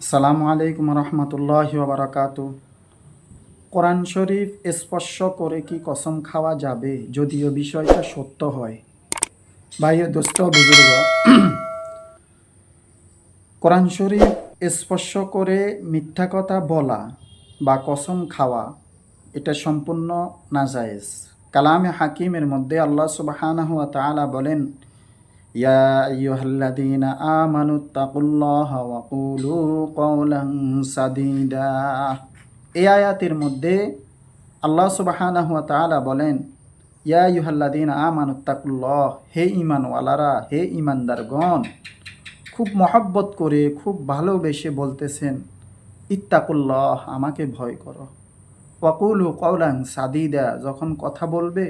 আসসালামু আলাইকুম রহমতুল্লাহি ওয়া বারাকাতু। কোরআন শরীফ স্পর্শ করে কি কসম খাওয়া যাবে যদিও বিষয়টা সত্য হয়? ভাই ও দোস্ত বুজুর্গ, কোরআন শরীফ স্পর্শ করে মিথ্যা কথা বলা বা কসম খাওয়া এটা সম্পূর্ণ নাজায়েজ। কালামে হাকিমের মধ্যে আল্লাহ সুবহানাহু ওয়া তাআলা বলেন, ইয়া আইয়ুহাল্লাযীনা আমানুত্তাকুল্লাহা ওয়া কুলু কাওলান সাদীদা। এই আয়াতের মধ্যে আল্লাহ সুবহানাহু ওয়া তাআলা বলেন, ইয়া আইয়ুহাল্লাযীনা আমানুত্তাকুল্লাহ, হে ঈমানওয়ালারা, হে ঈমানদারগণ, খুব মহব্বত করে খুব ভালোবেসে বলতেছেন, ইত্তাকুল্লাহ, আমাকে ভয় করো। ওয়া কুলু কাওলান সাদীদা, যখন কথা বলবে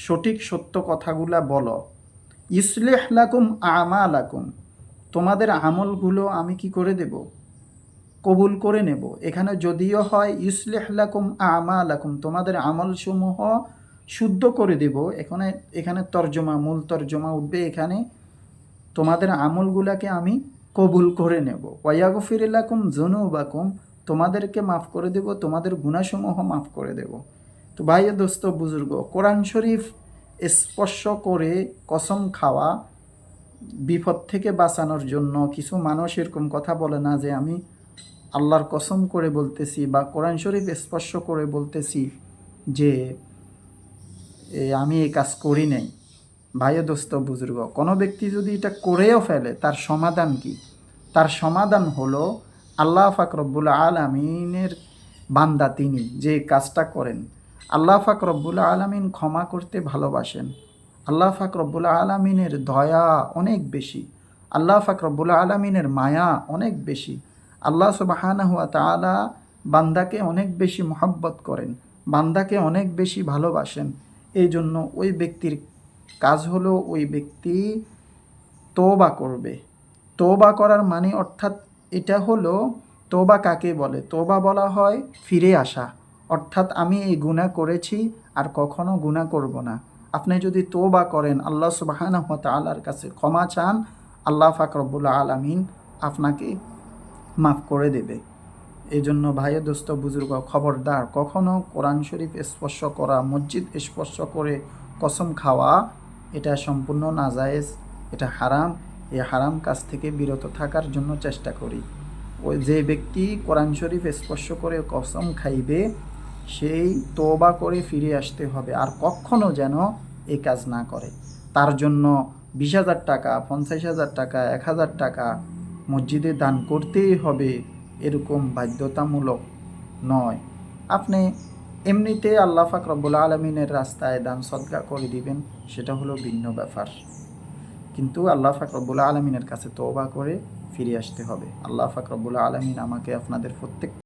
সঠিক সত্য কথাগুলা বলো। ইসলিহ লাকুম আমালাকুম, তোমাদের আমলগুলো আমি কি করে দেব? কবুল করে নেব। এখানে যদিও হয় ইসলিহ লাকুম আমালাকুম, তোমাদের আমলসমূহ শুদ্ধ করে দেব, এখানে এখানে তর্জমা, মূল তর্জমা উঠবে এখানে, তোমাদের আমলগুলাকে আমি কবুল করে নেব। ওয়াগফির লাকুম যুনুবাকুম, তোমাদেরকে মাফ করে দেব, তোমাদের গুনাহসমূহ মাফ করে দেব। তো ভাই দোস্ত বুজুর্গ, কোরআন শরীফ স্পর্শ করে কসম খাওয়া বিপদ থেকে বাঁচানোর জন্য। কিছু মানুষ এরকম কথা বলে না যে আমি আল্লাহর কসম করে বলতেছি বা কোরআন শরীফ স্পর্শ করে বলতেছি যে আমি এই কাজ করি নাই। ভাই দোস্ত বুজুর্গ, কোনো ব্যক্তি যদি এটা করেও ফেলে তার সমাধান কি? তার সমাধান হলো, আল্লাহ পাক রব্বুল আলামিনের বান্দা তিনি যে কাজটা করেন, আল্লাহ পাক রব্বুল আলামিন ক্ষমা করতে ভালোবাসেন। আল্লাহ পাক রব্বুল আলামিনের দয়া অনেক বেশি, আল্লাহ পাক রব্বুল আলামিনের মায়া অনেক বেশি। আল্লাহ সুবহানাহু ওয়া তাআলা বান্দাকে অনেক বেশি মহব্বত করেন, বান্দাকে অনেক বেশি ভালোবাসেন। এই জন্য ওই ব্যক্তির কাজ হলো, ওই ব্যক্তি তওবা করবে। তওবা করার মানে অর্থাৎ এটা হলো, তওবা কাকে বলে? তওবা বলা হয় ফিরে আসা, অর্থাৎ আমি এই গুনাহ করেছি আর কখনো গুনাহ করব না। আপনি যদি তওবা করেন, আল্লাহ সুবহানাহু ওয়া তাআলার কাছে ক্ষমা চান, আল্লাহ পাক রব্বুল আলামিন আপনাকে মাফ করে দেবে। এই জন্য ভাই দোস্ত বুজুর্গ, খবরদার, কখনো কোরআন শরীফ স্পর্শ করা, মসজিদ স্পর্শ করে কসম খাওয়া এটা সম্পূর্ণ নাজায়েজ, এটা হারাম। এই হারাম কাজ থেকে বিরত থাকার জন্য চেষ্টা করি। ওই যে ব্যক্তি কোরআন শরীফ স্পর্শ করে কসম খাইবে, সেই তওবা করে ফিরে আসতে হবে, আর কখনো যেন এই কাজ না করে। তার জন্য 20,000 টাকা, 50,000 টাকা, 1,000 টাকা মসজিদে দান করতেই হবে এরকম বাধ্যতামূলক নয়। আপনি এমনিতে আল্লাহ পাক রব্বুল আলামিনের রাস্তায় দান সদকা করে দিবেন, সেটা হলো ভিন্ন ব্যাপার। কিন্তু আল্লাহ পাক রব্বুল আলামিনের কাছে তওবা করে ফিরে আসতে হবে। আল্লাহ পাক রব্বুল আলামিন আমাকে আপনাদের প্রত্যেক